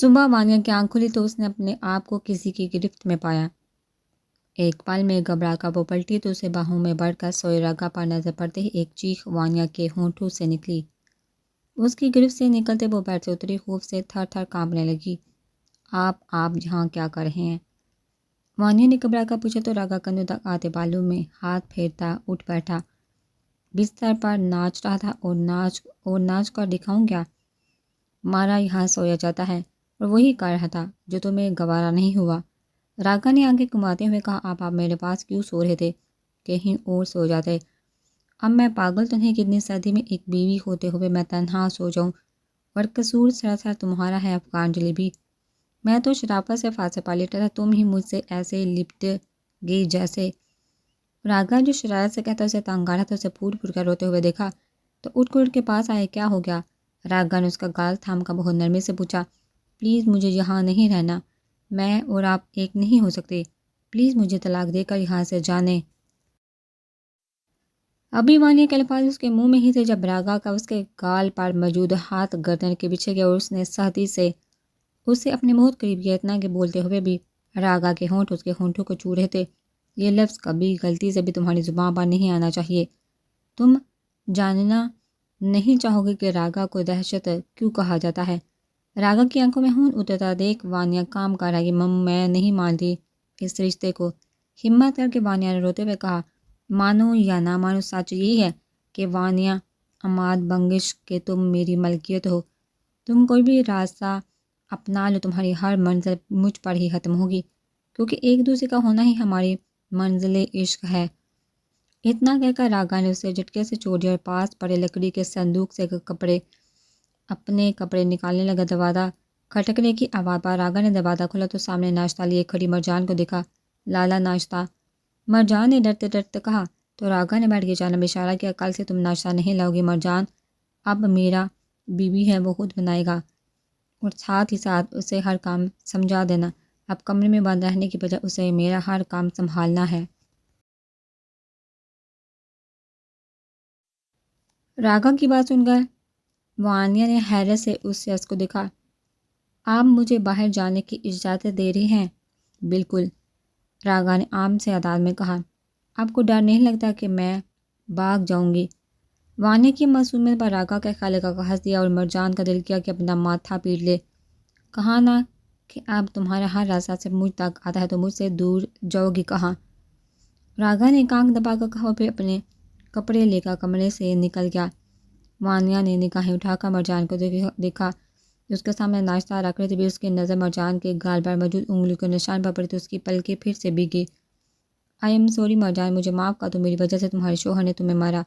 صبح وانیا کی آنکھ کھلی تو اس نے اپنے آپ کو کسی کی گرفت میں پایا۔ ایک پل میں گھبرا کر وہ پلٹی تو اسے باہوں میں بڑھ کر سوئے راگا پر نظر پڑتے ہی ایک چیخ وانیا کے ہونٹوں سے نکلی۔ اس کی گرفت سے نکلتے وہ بیٹھ سے اتری، خوف سے تھر تھر کانپنے لگی۔ آپ یہاں کیا کر رہے ہیں؟ وانیا نے گھبرا کر پوچھا تو راگا کندھوں تک آتے بالوں میں ہاتھ پھیرتا اٹھ بیٹھا۔ بستر پر ناچ رہا تھا اور ناچ کر دکھاؤں کیا؟ مارا یہاں سویا جاتا ہے اور وہی کر رہا تھا جو تمہیں گوارا نہیں ہوا۔ راگا نے آنکھیں گھماتے ہوئے کہا، آپ میرے پاس کیوں سو رہے تھے؟ کہیں اور سو جاتے۔ اب میں پاگل تو نہیں کہ اتنی سردی میں ایک بیوی ہوتے ہوئے میں تنہا سو جاؤں، اور قصور سراسر تمہارا ہے افغان جلیبی۔ میں تو شرافت سے فلسفہ لیتا تھا، تم ہی مجھ سے ایسے لپٹ گئی جیسے۔ راگا جو شرارت سے کہتا اسے تنگ آ رہا تھا، اسے پھوٹ پھوٹ کر روتے ہوئے دیکھا تو اٹھ کے پاس آئے۔ کیا ہو گیا؟ راگا نے اس کا گال تھام کر بہت نرمی سے پوچھا۔ پلیز مجھے یہاں نہیں رہنا، میں اور آپ ایک نہیں ہو سکتے، پلیز مجھے طلاق دے کر یہاں سے جانے۔ ابھی وانیا کے الفاظ اس کے منہ میں ہی تھے جب راگا کا اس کے گال پر موجود ہاتھ گردن کے پیچھے گیا اور اس نے سختی سے اسے اپنے بہت قریب کیا، اتنا کہ بولتے ہوئے بھی راگا کے ہونٹ اس کے ہونٹوں کو چھو رہے تھے۔ یہ لفظ کبھی غلطی سے بھی تمہاری زبان پر نہیں آنا چاہیے۔ تم جاننا نہیں چاہو گے کہ راگا کو دہشت کیوں کہا جاتا ہے۔ راگا کی آنکھوں میں خون اترتا دیکھ وانیا کام کر رہی، میں نہیں مانتی اس رشتے کو۔ ہمت کر کے وانیا نے روتے ہوئے کہا، مانو یا نہ مانو سچ یہی ہے کہ وانیا اماد بنگش کہ تم میری ملکیت ہو۔ تم کوئی بھی راستہ اپنا لو، تمہاری ہر منزل مجھ پر ہی ختم ہوگی، کیونکہ ایک دوسرے کا ہونا ہی ہماری منزل عشق ہے۔ اتنا کہہ کر راگا نے اسے جھٹکے سے چھوڑ دیا اور پاس پڑے لکڑی کے صندوق سے اپنے کپڑے نکالنے لگا۔ دروازہ کھٹکنے کی آواز پر راگا نے دروازہ کھولا تو سامنے ناشتہ لیے کھڑی مرجان کو دیکھا۔ لالا ناشتہ؟ مرجان نے ڈرتے ڈرتے کہا تو راگا نے بیٹھ کے جانب اشارہ کیا۔ کل سے تم ناشتہ نہیں لاؤ گی مرجان، اب میرا بیوی ہے وہ خود بنائے گا، اور ساتھ ہی ساتھ اسے ہر کام سمجھا دینا۔ اب کمرے میں بند رہنے کی بجائے اسے میرا ہر کام سنبھالنا ہے۔ راگا کی بات سن کر وانیا نے حیرت سے اس شخص کو دیکھا۔ آپ مجھے باہر جانے کی اجازت دے رہے ہیں؟ بالکل، راگا نے عام سے انداز میں کہا۔ آپ کو ڈر نہیں لگتا کہ میں بھاگ جاؤں گی؟ وانیا کی معصومیت پر راگا کا خالے کا ہنس دیا اور مرجان کا دل کیا کہ اپنا ماتھا پیٹ لے۔ کہا نا کہ اب تمہارا ہر راستہ صرف مجھ تک آتا ہے تو مجھ سے دور جاؤ گی کہاں؟ راگا نے کانک دبا کر کہا اور پھر اپنے کپڑے لے کر کمرے سے نکل گیا۔ وانیا نے نگاہیں اٹھا کر مرجان کو دیکھا، اس کے سامنے ناشتہ رکھ رہی تھی بھی اس کی نظر مرجان کے گال پر موجود انگلی کے نشان پر پڑی تو اس کی پلکیں پھر سے بھیگی۔ آئی ایم سوری مرجان، مجھے معاف کر دو، میری وجہ سے تمہارے شوہر نے تمہیں مارا۔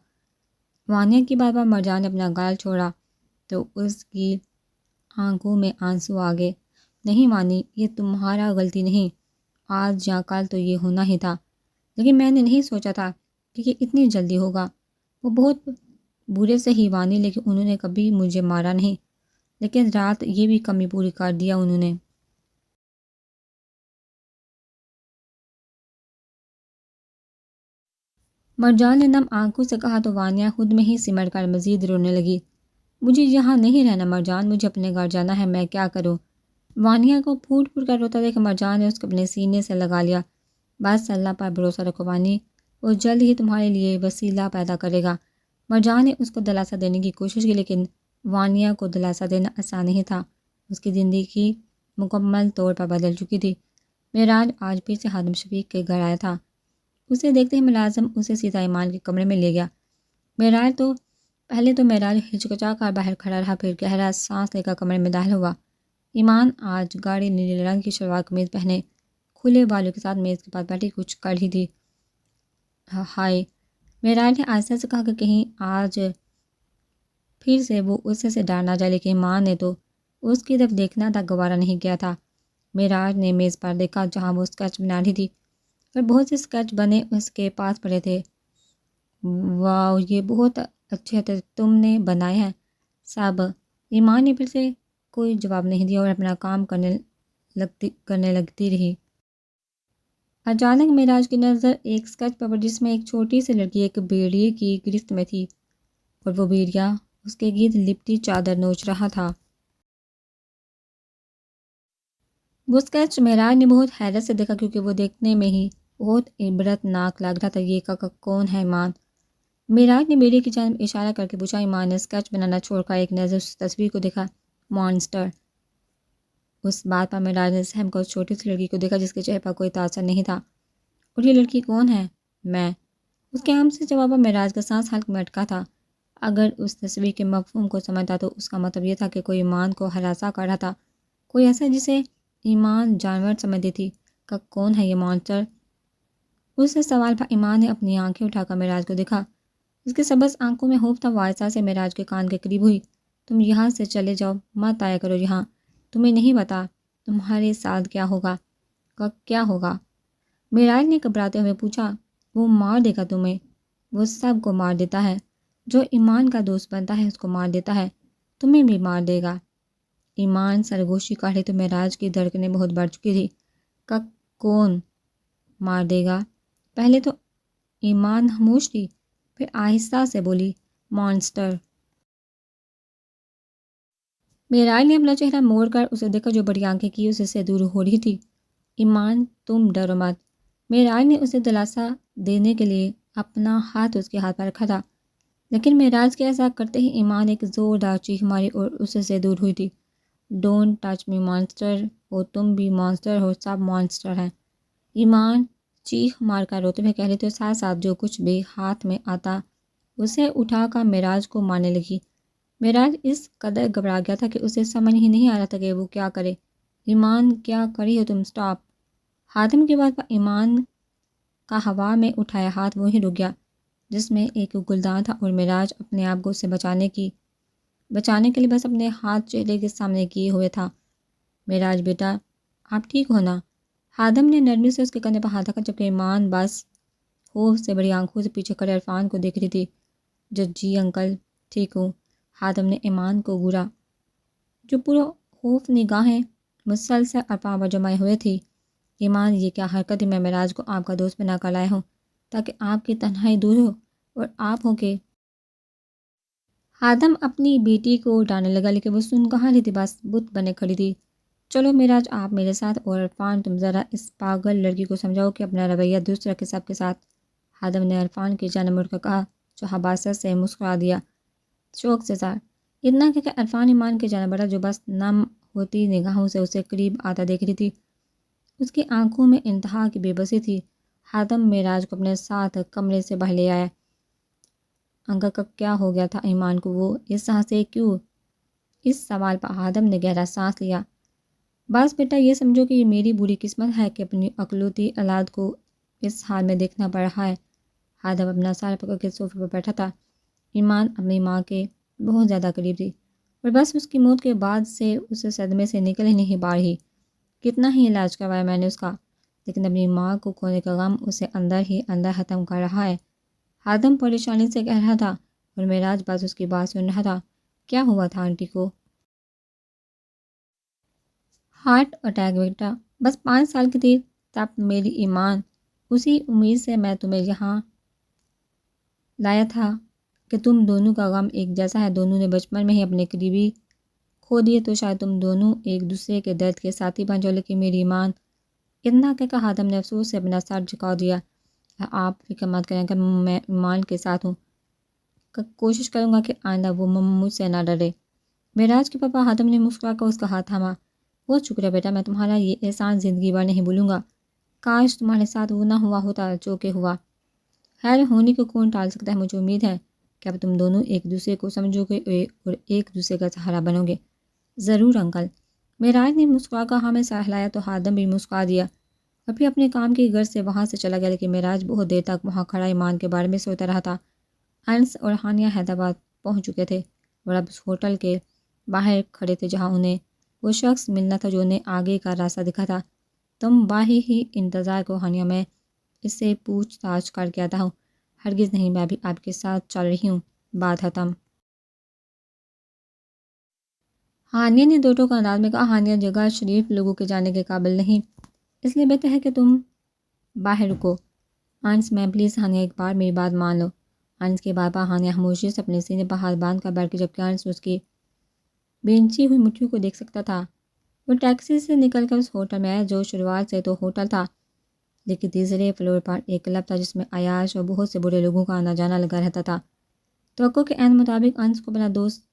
وانیا کی بات پر مرجان نے اپنا گال چھوڑا تو اس کی آنکھوں میں آنسو آ گئے۔ نہیں وانی، یہ تمہارا غلطی نہیں، آج یا کل تو یہ ہونا ہی تھا، لیکن میں نے نہیں سوچا تھا کہ یہ اتنی جلدی ہوگا۔ وہ بہت برے سے ہی وانی، لیکن انہوں نے کبھی مجھے مارا نہیں، لیکن رات یہ بھی کمی پوری کر دیا انہوں نے۔ مرجان نے نم آنکھوں سے کہا تو وانیا خود میں ہی سمٹ کر مزید رونے لگی۔ مجھے یہاں نہیں رہنا مرجان، مجھے اپنے گھر جانا ہے، میں کیا کروں؟ وانیا کو پھوٹ پھوٹ کر روتا دیکھ مرجان نے اس کو اپنے سینے سے لگا لیا۔ بس اللہ پر بھروسہ رکھو وانی، وہ جلد ہی تمہارے لیے وسیلہ پیدا کرے گا۔ مرجان نے اس کو دلاسا دینے کی کوشش کی، لیکن وانیا کو دلاسا دینا آسان نہیں تھا۔ اس کی زندگی مکمل طور پر بدل چکی تھی۔ معراج آج پھر سے خادم شفیق کے گھر آیا تھا۔ اسے دیکھتے ہی ملازم اسے سیدھا ایمان کے کمرے میں لے گیا۔ پہلے تو معراج ہچکچا کر باہر کھڑا رہا، پھر گہرا سانس لے کر کمرے میں داخل ہوا۔ ایمان آج گاڑی نیلے رنگ کی شلوار قمیض پہنے کھلے بالوں کے ساتھ میز کے پاس بیٹھی کچھ کر رہی تھی۔ ہائے، معراج نے آہستہ سے کہا کہ کہیں آج پھر سے وہ اس سے ڈر نہ جائے، لیکن ایمان نے تو اس کی طرف دیکھنا تک گوارا نہیں کیا تھا۔ معراج نے میز پر دیکھا جہاں وہ اسکیچ بنا رہی تھی اور بہت سے اسکیچ بنے اس کے پاس پڑے تھے۔ واو، یہ بہت اچھے تھے، تم نے بنائے ہیں سب؟ ایمان نے پھر سے کوئی جواب نہیں دیا اور اپنا کام کرنے لگتی رہی۔ اچانک معراج کی نظر ایک اسکیچ پر جس میں ایک چھوٹی سی لڑکی ایک بھیڑیے کی گرفت میں تھی اور وہ بھیڑیا اس کے گرد لپٹی چادر نوچ رہا تھا۔ وہ اسکیچ معراج نے بہت حیرت سے دیکھا کیونکہ وہ دیکھنے میں ہی بہت عبرت ناک لگ رہا تھا۔ یہ کون ہے ایمان؟ معراج نے بیڑے کی جانب اشارہ کر کے پوچھا۔ ایمان نے اسکیچ بنانا چھوڑ کر ایک نظر اس تصویر کو دیکھا۔ مانسٹر۔ اس بات پر معراج نے سہم کر اس چھوٹی سی لڑکی کو دیکھا جس کے چہرے پر کوئی تاثر نہیں تھا۔ اور یہ لڑکی کون ہے؟ میں۔ اس کے عام سے جواب پر معراج کا سانس حلق میں اٹکا تھا۔ اگر اس تصویر کے مفہوم کو سمجھتا تو اس کا مطلب یہ تھا کہ کوئی ایمان کو ہراساں کر رہا تھا، کوئی ایسا جسے ایمان جانور سمجھتی تھی۔ کون ہے یہ مانسٹر؟ اس سوال پر ایمان نے اپنی آنکھیں اٹھا کر معراج کو دیکھا۔ اس کے سبز آنکھوں میں خوف تھا۔ وہ آہستہ سے معراج کے کان کے قریب ہوئی۔ تم یہاں سے چلے جاؤ، مت آیا کرو یہاں، تمہیں نہیں پتا تمہارے ساتھ کیا ہوگا۔ کیا ہوگا؟ معراج نے گھبراتے ہوئے پوچھا۔ وہ مار دے گا تمہیں، وہ سب کو مار دیتا ہے، جو ایمان کا دوست بنتا ہے اس کو مار دیتا ہے، تمہیں بھی مار دے گا۔ ایمان سرگوشی کاٹے تو معراج کی دھڑکنیں بہت بڑھ چکی تھی۔ کون مار دے گا؟ پہلے تو ایمان خاموش تھی، پھر آہستہ سے بولی، مانسٹر۔ معراج نے اپنا چہرہ موڑ کر اسے دیکھا جو بڑی آنکھیں کی اسے سے دور ہو رہی تھی۔ ایمان تم ڈرو مت۔ معراج نے اسے دلاسا دینے کے لیے اپنا ہاتھ اس کے ہاتھ پر رکھا تھا، لیکن معراج کے ایسا کرتے ہی ایمان ایک زوردار چیخ ماری اور اسے سے دور ہوئی تھی۔ ڈونٹ ٹچ می مانسٹر، اور تم بھی مانسٹر ہو، سب مانسٹر ہیں۔ ایمان چیخ مار کر روتے ہوئے کہہ رہی تھی، ساتھ ساتھ جو کچھ بھی ہاتھ میں آتا اسے اٹھا کر معراج کو مارنے لگی۔ معراج اس قدر گھبرا گیا تھا کہ اسے سمجھ ہی نہیں آ رہا تھا کہ وہ کیا کرے۔ ایمان کیا کری ہو تم؟ سٹاپ۔ خادم کی بات پر ایمان کا ہوا میں اٹھایا ہاتھ وہیں رک گیا جس میں ایک گلدان تھا، اور معراج اپنے آپ کو اسے بچانے کے لیے بس اپنے ہاتھ چہرے کے سامنے کیے ہوئے تھا۔ معراج بیٹا آپ ٹھیک ہو نا؟ خادم نے نرمی سے اس کے کندھے پر ہاتھ رکھا، جبکہ ایمان بس خوف سے بڑی آنکھوں سے پیچھے کھڑے عرفان کو دیکھ رہی تھی۔ جی انکل ٹھیک ہوں، خادم نے ایمان کو گورا جو پورا خوف نگاہیں مسلسل عرفان پر جمائے ہوئے تھی۔ ایمان یہ کیا حرکت ہے؟ میں معراج کو آپ کا دوست بنا کر لایا ہوں تاکہ آپ کی تنہائی دور ہو اور آپ ہو کے۔ خادم اپنی بیٹی کو ڈانٹنے لگا لیکن وہ سن کہاں رہی تھی، بس بت بنے کھڑی تھی۔ چلو معراج آپ میرے ساتھ، اور عرفان تم ذرا اس پاگل لڑکی کو سمجھاؤ کہ اپنا رویہ درست رکھے سب کے ساتھ۔ خادم نے عرفان کی جانب مڑ کر کہا جو حباست سے مسکرا دیا شوق سے سار۔ اتنا کہ عرفان ایمان کی جانب بڑھا جو بس نم ہوتی نگاہوں سے اسے قریب آتا دیکھ رہی تھی۔ اس کی آنکھوں میں انتہا کی بے بسی تھی۔ خادم معراج کو اپنے ساتھ کمرے سے باہر لے آیا۔ انکل کا کیا ہو گیا تھا ایمان کو؟ وہ اس طرح سے کیوں؟ اس سوال پر خادم نے گہرا سانس لیا۔ بس بیٹا یہ سمجھو کہ یہ میری بری قسمت ہے کہ اپنی اکلوتی اولاد کو اس حال میں دیکھنا پڑ رہا ہے۔ خادم اپنا سر پکڑ کے صوفے پر بیٹھا تھا۔ ایمان اپنی ماں کے بہت زیادہ قریب تھی اور بس اس کی موت کے بعد سے اس صدمے سے نکل ہی نہیں پا رہی۔ کتنا ہی علاج کروایا میں نے اس کا، لیکن اپنی ماں کو کھونے کا غم اسے اندر ہی اندر ختم کر رہا ہے۔ خادم پریشانی سے کہہ رہا تھا اور معراج بس اس کی بات سن رہا تھا۔ کیا ہوا تھا آنٹی کو؟ ہارٹ اٹیک بیٹا، بس 5 سال کی تھی تب میری ایمان، اسی امید سے میں تمہیں یہاں لایا تھا کہ تم دونوں کا غم ایک جیسا ہے، دونوں نے بچپن میں ہی اپنے قریبی کھو دیے تو شاید تم دونوں ایک دوسرے کے درد کے ساتھی بن جاؤ، لیکن میری ایمان۔ اتنا کہ خادم نے افسوس سے اپنا سر جھکا دیا۔ آپ فکر مت کریں کہ میں ایمان کے ساتھ ہوں، کوشش کروں گا کہ آئندہ وہ مجھ سے نہ ڈرے۔ معراج کے پاپا خادم نے مسکرا کر اس کا ہاتھ تھاما۔ بہت شکریہ بیٹا، میں تمہارا یہ احسان زندگی بھر نہیں بھولوں گا۔ کاش تمہارے ساتھ وہ نہ ہوا ہوتا جو کہ ہوا۔ خیر ہونے کو کون ٹال سکتا ہے؟ مجھے امید ہے کہ اب تم دونوں ایک دوسرے کو سمجھو گے اور ایک دوسرے کا سہارا بنو گے۔ ضرور انکل۔ معراج نے مسکرا کر ہاں میں سر ہلایا تو خادم بھی مسکرا دیا اور پھر اپنے کام کی غرض سے وہاں سے چلا گیا، لیکن معراج بہت دیر تک وہاں کھڑا ایمان کے بارے میں سوچتا رہا تھا۔ انس اور ہانیہ حیدرآباد پہنچ چکے تھے اور اب اس ہوٹل کے باہر کھڑے تھے جہاں انہیں وہ شخص ملنا تھا جو انہیں آگے کا راستہ دکھا تھا۔ تم باہر ہی انتظار کو ہانیہ، میں اس سے پوچھ تاچھ کر کے آتا ہوں۔ ہرگز نہیں، میں بھی آپ کے ساتھ چل رہی ہوں۔ بات ختم۔ ہانیہ نے دو ٹوک انداز میں کہا۔ ہانیہ جگہ شریف لوگوں کے جانے کے قابل نہیں، اس لیے بہتر ہے کہ تم باہر رکو۔ انس میں پلیز ہانیہ ایک بار میری بات مان لو۔ انس کے بار پر ہانیہ خاموشی سے اپنے سینے پر ہاتھ باندھ کر بیٹھ کے، جبکہ انس اس کی بینچی ہوئی مٹھیوں کو دیکھ سکتا تھا۔ وہ ٹیکسی سے نکل کر اس ہوٹل میں آیا جو شروعات سے تو ہوٹل تھا، لیکن تیسرے فلور پر ایک کلب تھا جس میں عیاش اور بہت سے برے لوگوں کا آنا جانا لگا رہتا تھا۔ توقع کے عین مطابق انس کو اپنا دوست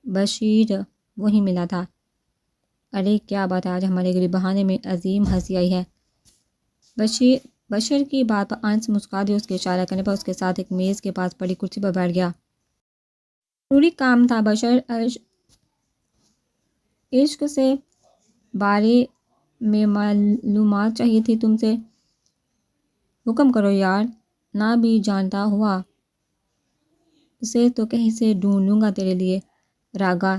بشیر وہیں ملا تھا۔ ارے کیا بات ہے، آج ہمارے غریب بہانے میں عظیم ہنسی آئی ہے۔ بشیر کی بات پر انس مسکرا دی، اس کے اشارہ کرنے پر اس کے ساتھ ایک میز کے پاس پڑی کرسی پر بیٹھ گیا۔ ضروری کام تھا بشیر، عشق سے بارے میں معلومات چاہیے تھی تم سے۔ حکم کرو یار، نہ بھی جانتا ہوا اسے تو کہیں سے ڈھونڈ لوں گا تیرے لیے۔ راگا،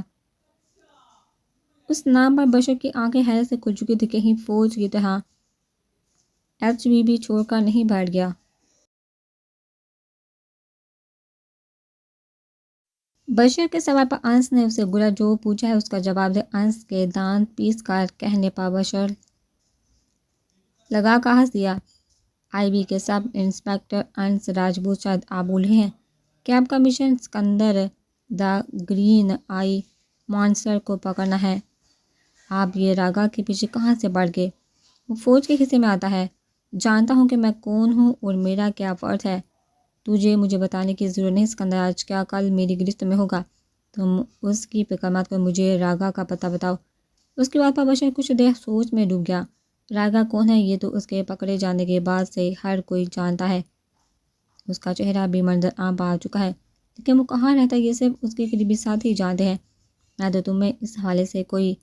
اس نام پر بشیر کی آنکھیں حیرت سے کھل چکی تھی، کہیں فوج کی طرح بھی چھوڑ کر نہیں بیٹھ گیا۔ بشیر کے سوال پر انس نے اسے گلا جو پوچھا ہے اس کا جواب دے۔ انس کے دانت پیس کر کہنے پر بشیر لگا کر ہنس دیا۔ آئی بی کے سب انسپکٹر انس راجپوت، شاید آپ بھول رہے ہیں کہ آپ کا مشن سکندر دا گرین آئی مانسٹر کو پکڑنا ہے۔ آپ یہ راگا کے پیچھے کہاں سے پڑ گئے؟ وہ فوج کے حصے میں آتا ہے۔ جانتا ہوں کہ میں کون ہوں اور میرا کیا فرض ہے۔ تجھے مجھے بتانے کی ضرورت نہیں سکندر، آج کیا کل میری گرفت میں ہوگا۔ تم اس کی فکر مت کرو، مجھے راگا کا پتہ بتاؤ۔ اس کی بات پر بشیر کچھ دیر سوچ میں ڈوب گیا۔ راگا کون ہے یہ تو اس کے پکڑے جانے کے بعد سے ہر کوئی جانتا ہے۔ اس کا چہرہ بھی منظر عام پر آ چکا ہے، لیکن وہ کہاں رہتا ہے یہ صرف اس کے قریبی ساتھی جانتے ہیں۔ میں تو تمہیں اس حوالے سے کوئی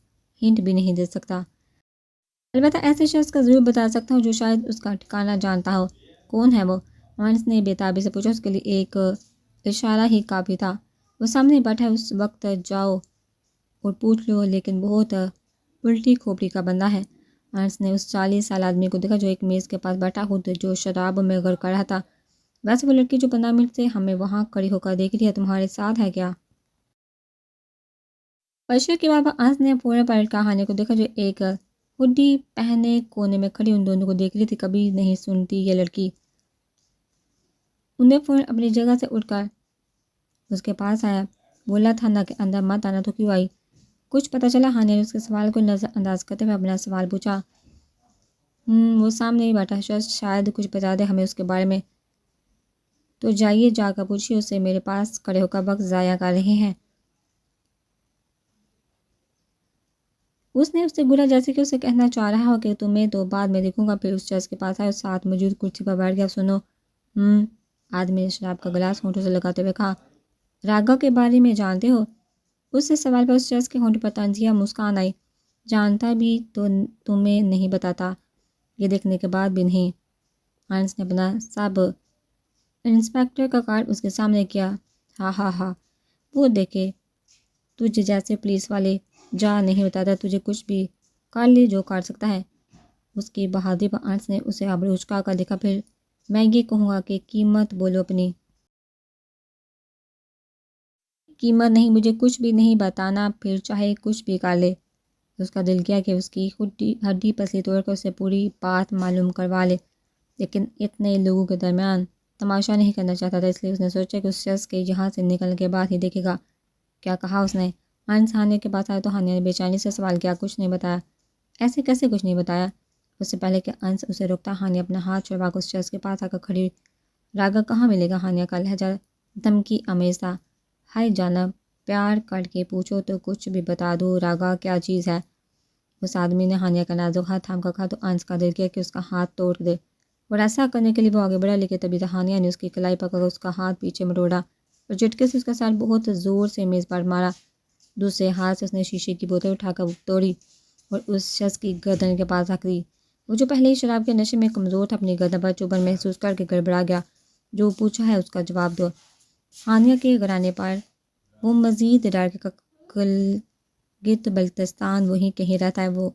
ہنٹ بھی نہیں دے سکتا۔ البتہ ایسے شخص کا ضرور بتا سکتا ہوں جو شاید اس کا ٹھکانہ جانتا ہو۔ کون ہے وہ؟ انس نے بے تابی سے پوچھا۔ اس کے لیے ایک اشارہ ہی کافی تھا۔ وہ سامنے بیٹھا ہے، اس وقت جاؤ اور پوچھ لو، لیکن بہت الٹی کھوپڑی کا بندہ ہے۔ انس نے اس 40 سال آدمی کو دیکھا جو ایک میز کے پاس بیٹھا خود جو شراب میں غرق کر رہا تھا۔ ویسے وہ لڑکی جو 15 منٹ سے ہمیں وہاں کھڑی ہو کر دیکھ رہی ہے تمہارے ساتھ ہے کیا؟ بشیر کی بات پر انس نے فوراً پلٹ کر ہانیہ کو دیکھا جو ایک ہڈی پہنے کونے میں کھڑی ان دونوں کو دیکھ رہی تھی۔ کبھی نہیں سنتی یہ لڑکی۔ انہیں فوراً اپنی جگہ سے اٹھ کر اس کے پاس آیا۔ بولا تھا نا کہ اندر مت آنا، تو کیوں آئی؟ کچھ پتہ چلا؟ ہانیہ نے اس کے سوال کو نظر انداز کرتے ہوئے اپنا سوال پوچھا۔ وہ سامنے ہی بیٹھا شخص شاید کچھ بتا دے ہمیں اس کے بارے میں۔ تو جائیے جا کر پوچھیے اس سے، میرے پاس کھڑے ہو کر وقت ضائع کر رہے ہیں۔ اس نے اس سے گلا جیسے کہ اسے کہنا چاہ رہا ہو کہ تمہیں تو بعد میں دیکھوں گا۔ پھر اس شخص کے پاس آئے اور ساتھ موجود کرسی پر بیٹھ گیا۔ سنو، آدمی نے شراب کا گلاس ہونٹوں سے لگاتے ہوئے کہا، راگا کے بارے میں جانتے ہو؟ اس سے سوال پر اس شخص کے ہونٹ پر طنزیہ مسکان آئی۔ جانتا بھی تو تمہیں نہیں بتاتا، یہ دیکھنے کے بعد بھی نہیں۔ انس نے اپنا سب انسپکٹر کا کارڈ اس کے سامنے کیا۔ ہاں ہاں ہاں، وہ دیکھے، تجھے جیسے پولیس والے جا نہیں بتاتا، تجھے کچھ بھی کر لے جو کر سکتا ہے۔ اس کی بہادری پر انس نے اسے ابرو اچکا کر دیکھا۔ پھر میں یہ کہوں گا کہ قیمت بولو اپنی۔ قیمت نہیں، مجھے کچھ بھی نہیں بتانا، پھر چاہے کچھ بھی کر لے۔ اس کا دل کیا کہ اس کی ہڈی پسلی توڑ کر اسے پوری بات معلوم کروا لے، لیکن اتنے لوگوں کے درمیان تماشا نہیں کرنا چاہتا تھا، اس لیے اس نے سوچا کہ اس شخص کے یہاں سے نکلنے کے بعد ہی دیکھے گا۔ کیا کہا اس نے؟ انس ہانیہ کے پاس آیا تو ہانیہ نے بے چینی سے سوال کیا۔ کچھ نہیں بتایا؟ ایسے کیسے کچھ نہیں بتایا؟ اس سے پہلے کہ انس اسے روکتا، ہانیہ اپنا ہاتھ چھڑوا کر اس شخص کے پاس آ کر کھڑی۔ راگا کہاں ملے گا؟ ہانیہ کا لہجہ دھمکی آمیز تھا۔ ہائے جانب، پیار کر کے پوچھو تو کچھ بھی بتا دو، راگا کیا چیز ہے؟ اس آدمی نے ہانیہ کا نازک ہاتھ تھام کر کہا تو انس کا دل کیا کہ اس کا ہاتھ توڑ دے، اور ایسا کرنے کے لیے وہ آگے بڑھا، لیکن تبھی ہانیہ نے اس کی کلائی پکڑ کر اس کا ہاتھ پیچھے مروڑا اور جھٹکے سے اس کا سر بہت زور سے میز پر مارا۔ دوسرے ہاتھ سے اس نے شیشے کی بوتل اٹھا کر توڑی اور اس شخص کی گردن کے پاس رکھ دی۔ وہ جو پہلے ہی شراب کے نشے میں کمزور تھا اپنی گردن پر چبھن محسوس کر کے گڑبڑا گیا۔ جو پوچھا ہے اس کا جواب دو۔ ہانیہ کے گرانے پر وہ مزید ڈر کے گلگت بلتستان وہیں کہیں رہتا ہے وہ،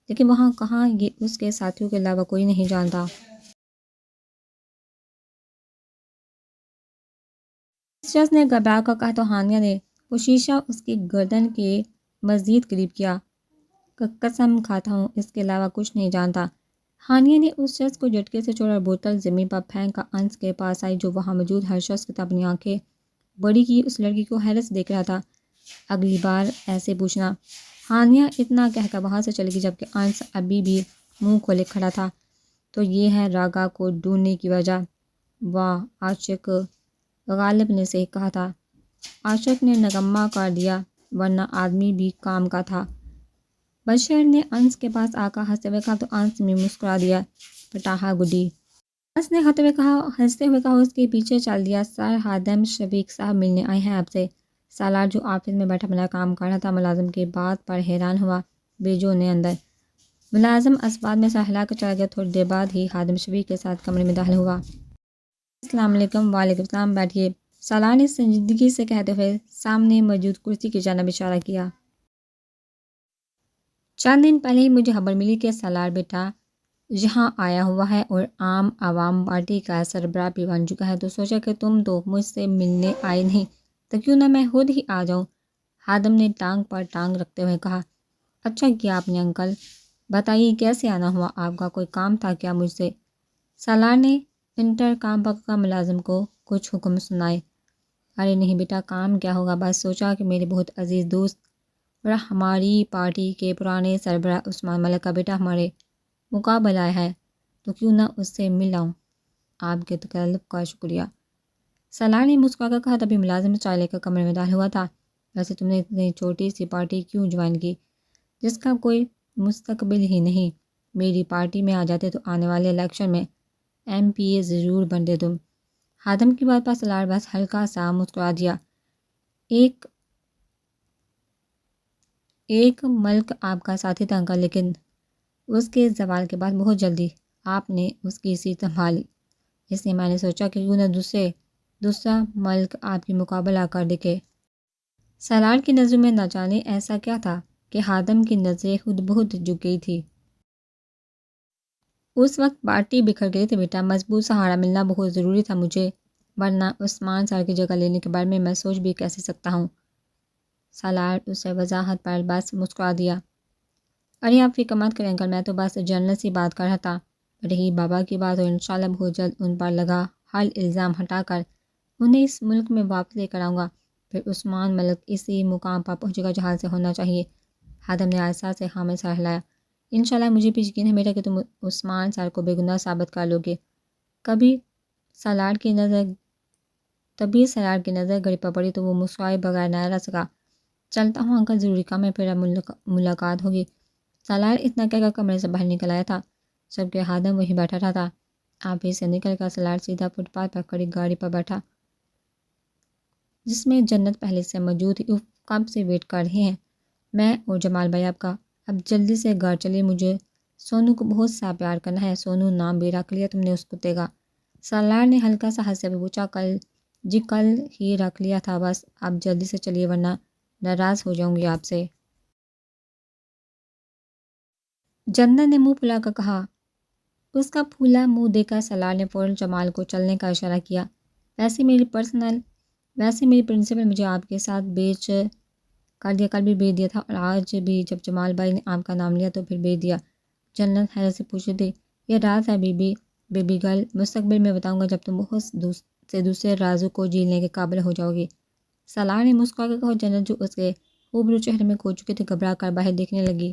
لیکن وہاں کہاں یہ اس کے ساتھیوں کے علاوہ کوئی نہیں جانتا۔ اس شخص نے گھبرا کر کہا تو ہانیہ نے وہ شیشہ اس کی گردن کے مزید قریب کیا۔ قسم کھاتا ہوں اس کے علاوہ کچھ نہیں جانتا۔ ہانیہ نے اس شخص کو جھٹکے سے چھوڑا اور بوتل زمین پر پھینک کر انس کے پاس آئی جو وہاں موجود ہر شخص کی طرح اپنی آنکھیں بڑی کی اس لڑکی کو حیرت سے دیکھ رہا تھا۔ اگلی بار ایسے پوچھنا۔ ہانیہ اتنا کہہ کر وہاں سے چلی گئی جبکہ انس ابھی بھی منہ کھولے کھڑا تھا۔ تو یہ ہے راگا کو ڈھونڈنے کی وجہ؟ واہ، عاشق غالب نے صحیح کہا تھا۔ عاشق نے نغمہ کر دیا، ورنہ آدمی بھی کام کا تھا۔ بشیر نے انس کے پاس آ کر ہنستے ہوئے کہا تو انس میں مسکرا دیا، پٹاہا گڈی۔ انس نے ہنستے ہوئے کہا اس کے پیچھے چل دیا۔ سر خادم شفیق صاحب ملنے آئے ہیں آپ سے۔ سالار جو آفس میں بیٹھا بنا کام کر رہا تھا ملازم کی بات پر حیران ہوا۔ بیجو نے اندر۔ ملازم اسباب میں سر ہلا کر چلا گیا۔ تھوڑی دیر بعد ہی خادم شفیق کے ساتھ کمرے میں داخل ہوا۔ السلام علیکم۔ وعلیکم السلام، بیٹھیے، سالار نے سنجیدگی سے کہتے ہوئے سامنے موجود کرسی کی جانب اشارہ کیا۔ چند دن پہلے ہی مجھے خبر ملی کہ سالار بیٹا یہاں آیا ہوا ہے اور عام عوام پارٹی کا سربراہ بھی بن چکا ہے، تو سوچا کہ تم تو مجھ سے ملنے آئے نہیں تو کیوں نہ میں خود ہی آ جاؤں۔ خادم نے ٹانگ پر ٹانگ رکھتے ہوئے کہا۔ اچھا کیا آپ نے انکل، بتائیے کیسے آنا ہوا؟ آپ کا کوئی کام تھا کیا مجھ سے؟ سالار نے انٹر کام کا ملازم کو کچھ حکم سنائے۔ ارے نہیں بیٹا، کام کیا ہوگا، بس سوچا کہ میرے بہت عزیز دوست اور ہماری پارٹی کے پرانے سربراہ عثمان ملک کا بیٹا ہمارے مقابلہ ہے، تو کیوں نہ اس سے مل آؤں۔ آپ کے تکلف کا شکریہ، سالار نے مسکرا کر کہا۔ تبھی ملازم چائے لے کر کمرے میں داخل ہوا تھا۔ ویسے تم نے اتنی چھوٹی سی پارٹی کیوں جوائن کی جس کا کوئی مستقبل ہی نہیں؟ میری پارٹی میں آ جاتے تو آنے والے الیکشن میں MP ضرور بنتے تم۔ خادم کی بات پر سالار بس ہلکا سا مسکرا دیا۔ ایک ملک آپ کا ساتھی تھا انکل، لیکن اس کے زوال کے بعد بہت جلدی آپ نے اس کی سیٹ سنبھالی، اس لیے میں نے سوچا کہ کیوں نہ دوسرا ملک آپ کی مقابلہ کر دکھے۔ سالار کی نظر میں نہ جانے ایسا کیا تھا کہ خادم کی نظریں خود بہت جھک گئی تھی۔ اس وقت پارٹی بکھر گئی تھی بیٹا، مضبوط سہارا ملنا بہت ضروری تھا مجھے، ورنہ عثمان سر کی جگہ لینے کے بارے میں میں سوچ بھی کیسے سکتا ہوں۔ سالار اسے وضاحت پر بس مسکرا دیا۔ ارے آپ فکر مت کریں انکل، میں تو بس جنرل سی بات کر رہا تھا۔ رہی بابا کی بات، اور انشاءاللہ بہت جلد ان پر لگا ہر الزام ہٹا کر انہیں اس ملک میں واپس لے کر آؤں گا، پھر عثمان ملک اسی مقام پر پہنچے گا جہاں سے ہونا چاہیے۔ خادم نے آہستہ سے ہاں میں سر ہلایا۔ انشاءاللہ مجھے بھی یقین ہے بیٹا کہ تم عثمان سر کو بے گناہ ثابت کر لو گے۔ تبھی سالار کی نظر گھڑی پر پڑی تو وہ مسکرائے بغیر نہ رہ سکا۔ چلتا ہوں انکل، ضروری کام ہے، پھر اب ملاقات ہوگی۔ سالار اتنا کہہ کر کمرے سے باہر نکل آیا تھا، جبکہ خادم وہی بیٹھا رہا تھا۔ آفس سے نکل کر سالار سیدھا فٹ پاتھ پر کھڑی گاڑی پر بیٹھا جس میں جنت پہلے سے موجود تھی۔ کب سے ویٹ کر رہے ہیں میں اور جمال بھائی آپ کا، اب جلدی سے گھر چلیے، مجھے سونو کو بہت سا پیار کرنا ہے۔ سونو نام بھی رکھ لیا تم نے اس کتے کا؟ سالار نے ہلکا سا ہنستے ہوئے پوچھا۔ کل ہی رکھ لیا تھا، بس اب جلدی سے چلیے ورنہ ناراض ہو جاؤں گی آپ سے۔ جنت نے منہ پھلا کر کہا۔ اس کا پھولا منہ دیکھ کر سالار نے فوراً جمال کو چلنے کا اشارہ کیا۔ ویسے میری پرنسپل مجھے آپ کے ساتھ بیچ کر دیا، کل بھی بھیج دیا تھا اور آج بھی جب جمال بھائی نے آپ کا نام لیا تو پھر بھیج دیا۔ جنت حیرت سے پوچھ رہی تھی۔ یہ راز ہے بیبی گرل، مستقبل میں بتاؤں گا جب تم بہت سے دوسرے رازوں کو جھیلنے کے قابل ہو جاؤ گی۔ سالار نے مسکرا کر کہا۔ جنت جو اس کے خوبرو چہرے میں کھو چکی تھی گھبرا کر باہر دیکھنے لگی۔